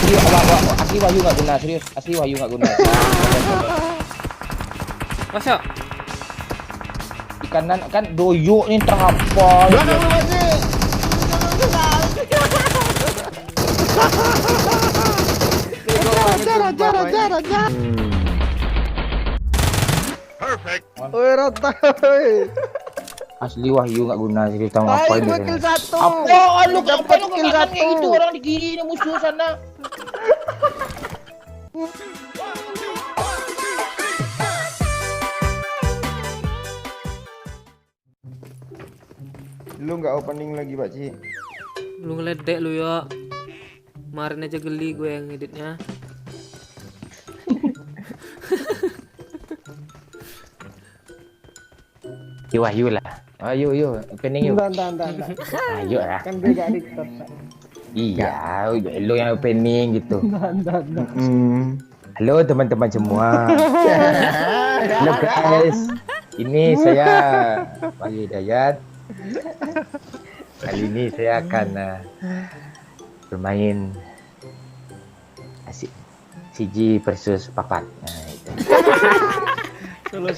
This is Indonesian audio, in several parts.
Asli Wahyu nggak guna, serius. Asli Wahyu nggak guna. Masa? Di kanan kan doyok nih terhafal. Belakang lu masih. Raja. Perfect. Woi rata. Woi. Asli Wahyu nggak guna, serius tahu ngapain Ayo dia. kill satu. Apaan lu Dapat ngapain lu kill ke kanan satu. kayak gitu, orang di kiri musuh sana. Lu nggak opening lagi Pak Ci? Lu ngeledek lu ya. Kemarin aja geli gue yang editnya. Si Wahyu lah. Ayo, opening yuk. Entar. Ayo lah. Kan gue gak diktat. Iya, lu yang opening gitu. Entar. Halo teman-teman semua. Halo guys. Ini saya Wahyu Hidayat. Kali ini saya akan bermain asik CG versus Papat. Nah, itu. Solo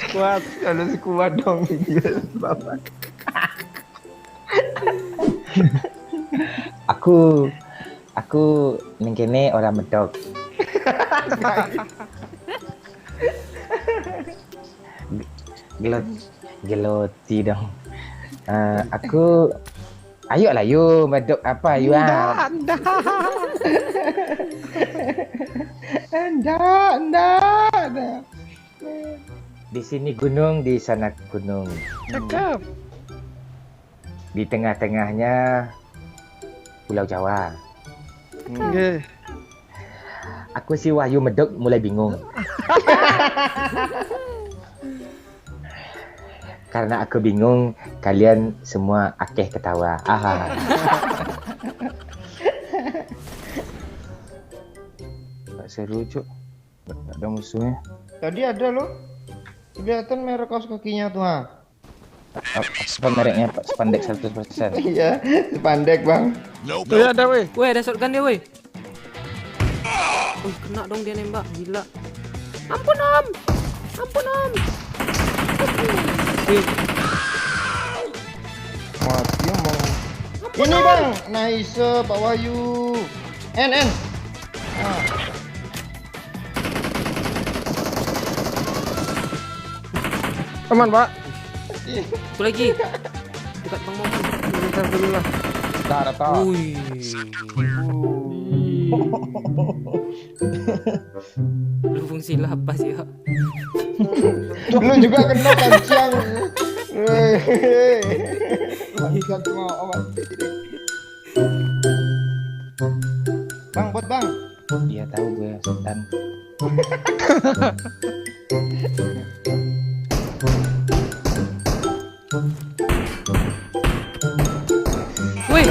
squad dong Bapak. Aku ning kene orang medok. Geloti dong. Aku ayo lah yuk medok apa yuk Anda. Di sini gunung, di sana gunung. Cakep. Di tengah-tengahnya Pulau Jawa. Oke. Aku si Wahyu medok mulai bingung. Karena aku bingung, kalian semua akeh ketawa. Aha. Gak seru cuk. Gak ada musuhnya. Tadi ada loh. Kelihatan merek kaos kakinya tuh ah. Apa mereknya Pak? Spandek 100%. Iya, spandek bang. Nope. Tuh ada weh. Weh, ada shotgun dia, weh. Wih, kena dong dia nembak, gila. Ampun, Om. Wih, Mati emang. Ini bang, nice Pak Wahyu. N. Ah. Aman Pak. aku lagi. Dekat Bang Momen. Bentar dulu lah. Rata. Wih. Lu fungsi lah apa sih, ya? Lu juga kena kancang. Langsung mau aman. Bang, bot bang. Iya tahu gue setan. Wih,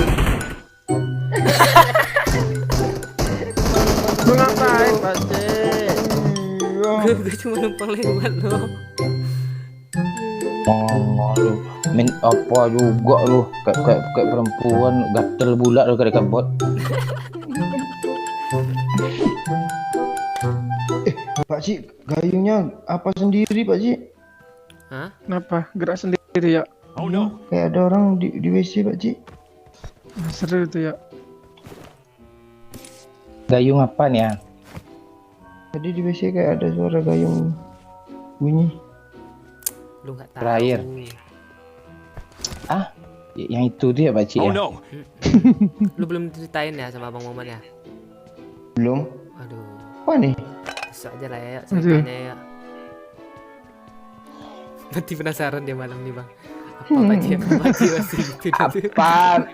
Lu ngapain Pak C? gue cuma numpang lewat loh. Lu main apa juga lu kayak perempuan gatel bulat lu dekat bot. Pak Ci, gayungnya apa sendiri Pak Ci? Hah? Kenapa? Gerak sendiri ya? Oh no. Kayak ada orang di WC Pak Ci. Seru itu ya. Gayung apa nih ya? Tadi di WC kayak ada suara gayung bunyi. Lu nggak tahu. Terakhir. Yang itu dia Pak Cik Oh ya? no. Lu belum ceritain ya sama Bang Momen ya? Belum? Aduh, Apa nih? besok aja lah ya ceritanya ya. Nanti penasaran dia malam nih, Bang. Apa Pakcik yang mati masih gitu. Apa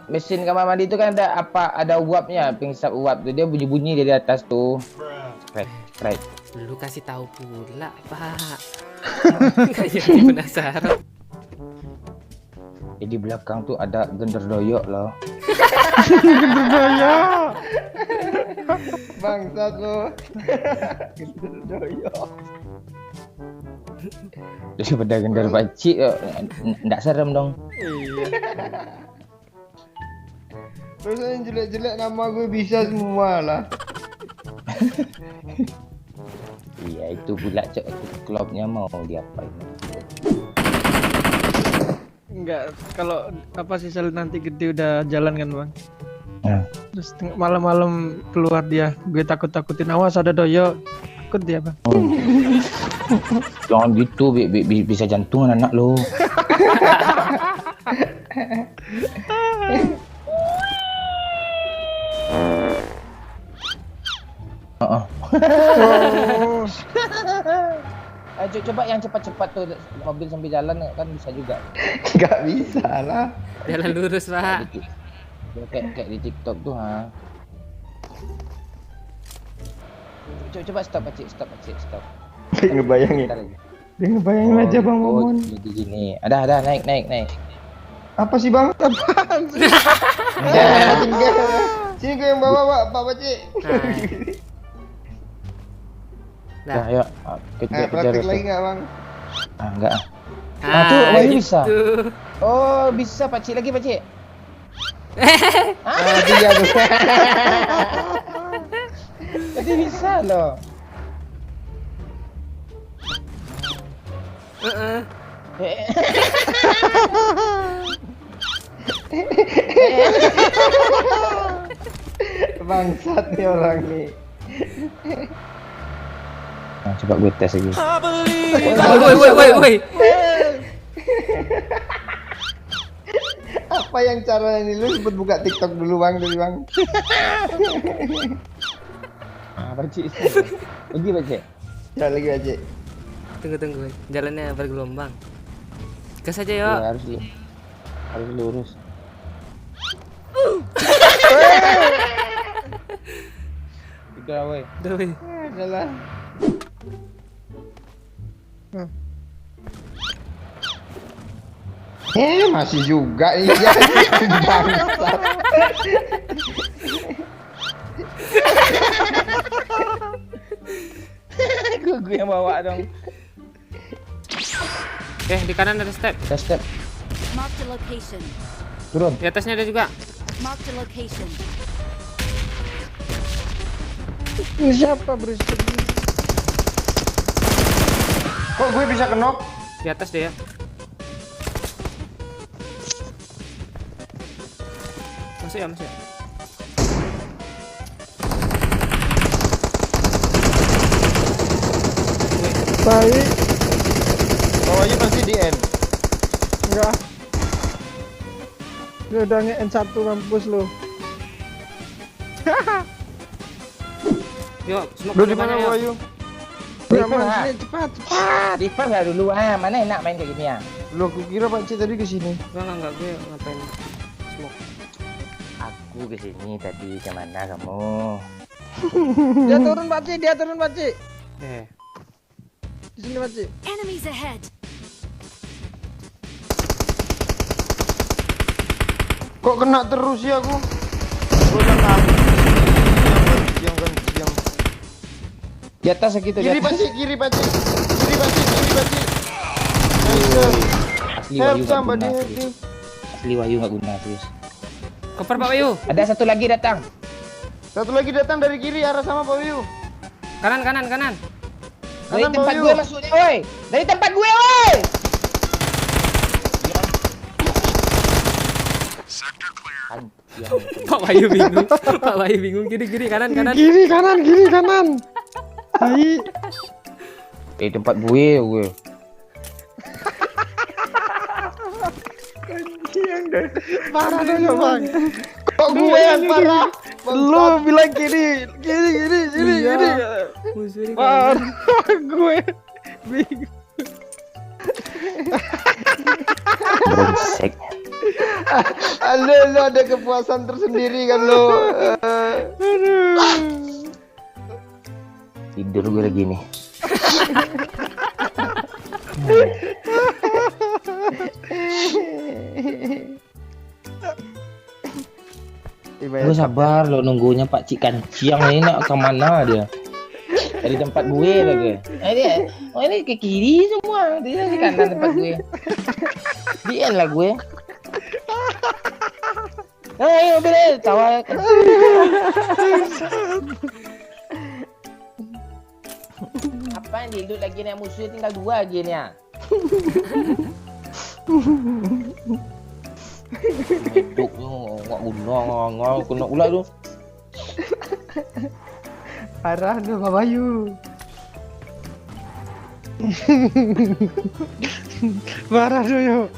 mesin kamar mandi itu kan ada uapnya, pengisap uap tuh, dia bunyi-bunyi dari atas tuh. Right. Lu kasih tahu pula, Pak. Nggak jadi penasaran. Di belakang tuh ada genderdoyok loh. Bangsat lo. Genderdoyok. Daripada gender Pakcik, nggak serem dong. Iya. Terus yang jelek-jelek nama gue bisa semua lah. Iya itu pula cok klubnya mau diapain? Enggak, kalau apa sih sel nanti gede udah jalan kan bang. Nah. Terus malam-malam keluar dia, gue takut-takutin awas ada doyo. Takut dia bang. Jangan gitu, bisa jantungan anak lo. Ayo coba yang cepat-cepat tuh mobil sambil jalan kan bisa juga. Gak bisa lah. Jalan lurus pak. Kayak di TikTok tuh ha. Coba stop Pakcik, stop. Dia ngebayangin. Bentar lagi. Dia ngebayangin aja Bang Momon. Jadi gini. Ada naik. Apa sih Bang? Apaan sih? Sini gue yang bawa Pak Pakcik. Nah, ayo kejar Praktik lagi nggak Bang? Enggak. Tuh, Wahyu bisa. gitu. Oh, bisa Pakcik lagi Pakcik. Dia tuh. Tadi bisa loh. Bangsat nih orang nih. Nah, coba gue tes lagi. Woi. Apa yang cara ini lu sebut buka TikTok dulu Bang dari Bang. Pakcik. Lagi Pakcik. Ya lagi aja. Tunggu. Jalannya bergelombang. Gas aja Ya, yuk. harus lurus. Udah woi. Udah, woi. Adalah. Masih juga nih ya. Bangsat. Gue yang bawa dong. Di kanan ada step. Tes step. Mark the location. Turun. Di atasnya ada juga. Mark the location. Ini siapa berisik? Kok gue bisa kenok? Di atas deh ya. Masuk ya. Baik. Bawahnya pasti di N. Enggak. Dia udah nge-N1 mampus lu. Yuk, semua Lu di mana yuk. Wahyu? Ya Refer, mas, ha? ini cepat. Refer lah dulu mana enak main kayak gini ya. Lu aku kira Pak Cik tadi ke sini. Enggak gue ngapain smoke. Aku kesini tadi kemana kamu? Dia turun Pakcik. Di sini Pakcik. Enemies ahead. Kok kena terus ya aku? Gua kena. Diam. Di atas segitu Kiri di atas. Kiri Pak Cik. Nice. Asli Help Wahyu nggak somebody guna. help me. Asli Wahyu nggak guna serius. Koper Pak Bayu. Ada satu lagi datang. Satu lagi datang dari kiri arah sama Pak Wahyu. Kanan. Dari Kanan, tempat Wahyu. gue masuknya, woi. Dari tempat gue, woi. Pak Bayu bingung. Kiri kanan. Kiri kanan. Baik. Tempat gue. Parah dong bang. Kok gue yang parah? Lu bilang kiri. Sini. Musuhnya Parah gue. Bingung. Brengsek. Lu ada kepuasan tersendiri kan lu. Tidur gue lagi nih. Gue sabar lo nunggunya Pak Cik Kanciang ini nak kemana dia? Dari tempat gue lagi. Ini ke kiri semua. Dia di kanan tempat gue. Dia lah gue. mobil tawa. Apa yang dilut lagi nih musuh tinggal 2 lagi nih ya. Hidup tu ngak guna kena ulat tu. Parah tu Pak Bayu. Parah tu yo.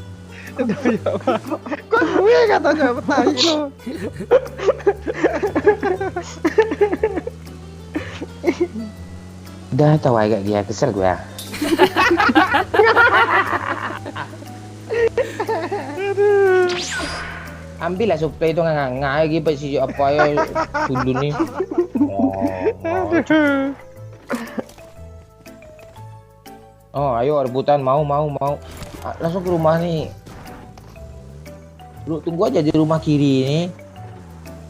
Kok gue katanya petai lo. Dah tahu agak dia kesel gue. Ambil lah supply tu ngangai lagi pasti apa ya dulu ni. Oh, ayo rebutan mau. Langsung ke rumah ni. Lu tunggu aja di rumah kiri ni.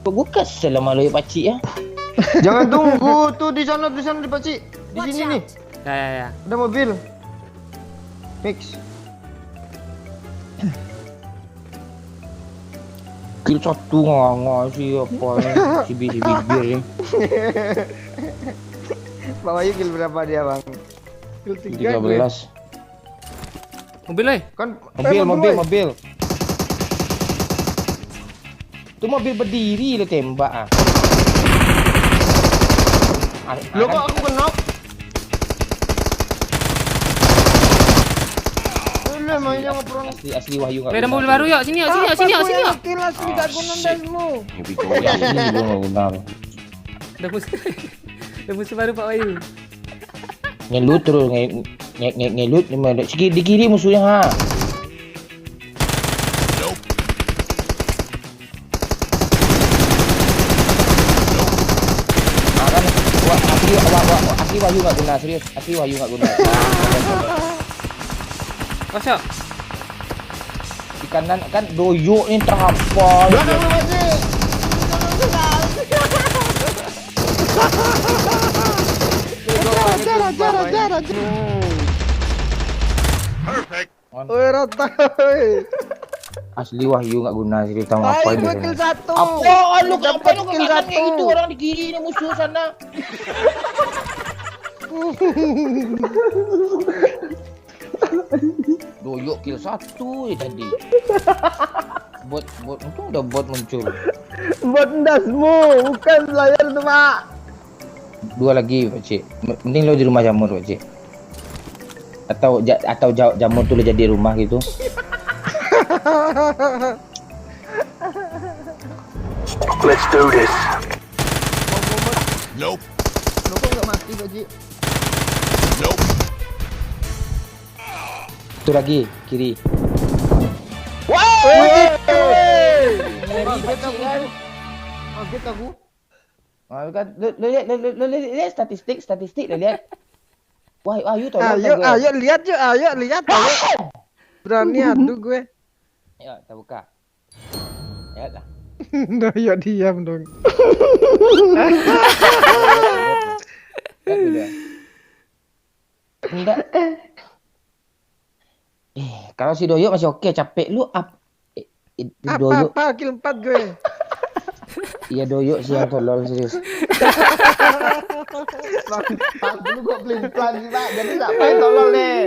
Kok gue kesel sama lo ya pakcik ya. Jangan tunggu tuh di sana di Pakcik. Di Watch sini nih. out. Ya. Ada mobil. Mix. Kill 1 nganga si apa ni. Si bibir ni. Pak Bayu kill berapa dia, Bang? Kill 3 gue. 13. Mobil oi. Kan Mobil. Tu mobil berdiri le tembak ah. Lo kok aku kena? Lu mainnya ngobrol. Asli Wahyu enggak. Ada mobil baru yuk. Sini yuk. Kill asli gak guna dasmu. Ini lu enggak guna. Ada musuh baru Pak Bayu. Ngelut terus ngelut di kiri musuhnya ha. Asli Wahyu enggak guna serius. Asli Wahyu enggak guna. Masuk. Di kanan kan doyok ni terhafal. Belakang lu, Pakcik. Ajar. Perfect. Oi rata oi. Asli Wahyu enggak guna serius tahu apa Ayo ini. gue kill 1. Apa lu Dapat ngapain lu kill kanan kayak 1. gitu orang di kiri ni musuh sana. Doyok kill 1 je tadi. Bot untung udah bot muncul. Bot dasmu, bukan layar tu, Pak. 2 lagi pakcik. Mending lo di rumah jamur pakcik. Atau jamur tu lo jadi rumah gitu. Let's do this. Nope. Lo kok enggak mati, Pakcik? Nope. Tu lagi kiri. Kaget aku. Kan lo lihat statistik lo lihat. Wahyu tolong Ayo lihat yuk, ayo. Berani adu gue. Ya, kita buka. Ya lah. Doyok diam dong. Enggak. Kalau si Doyok masih oke, capek lu Doyok. Apa kill 4 gue. Iya Doyok sih yang tolol serius. Pak, dulu gua pelin-pelan sih, Pak. Jadi siapa yang tolol nih?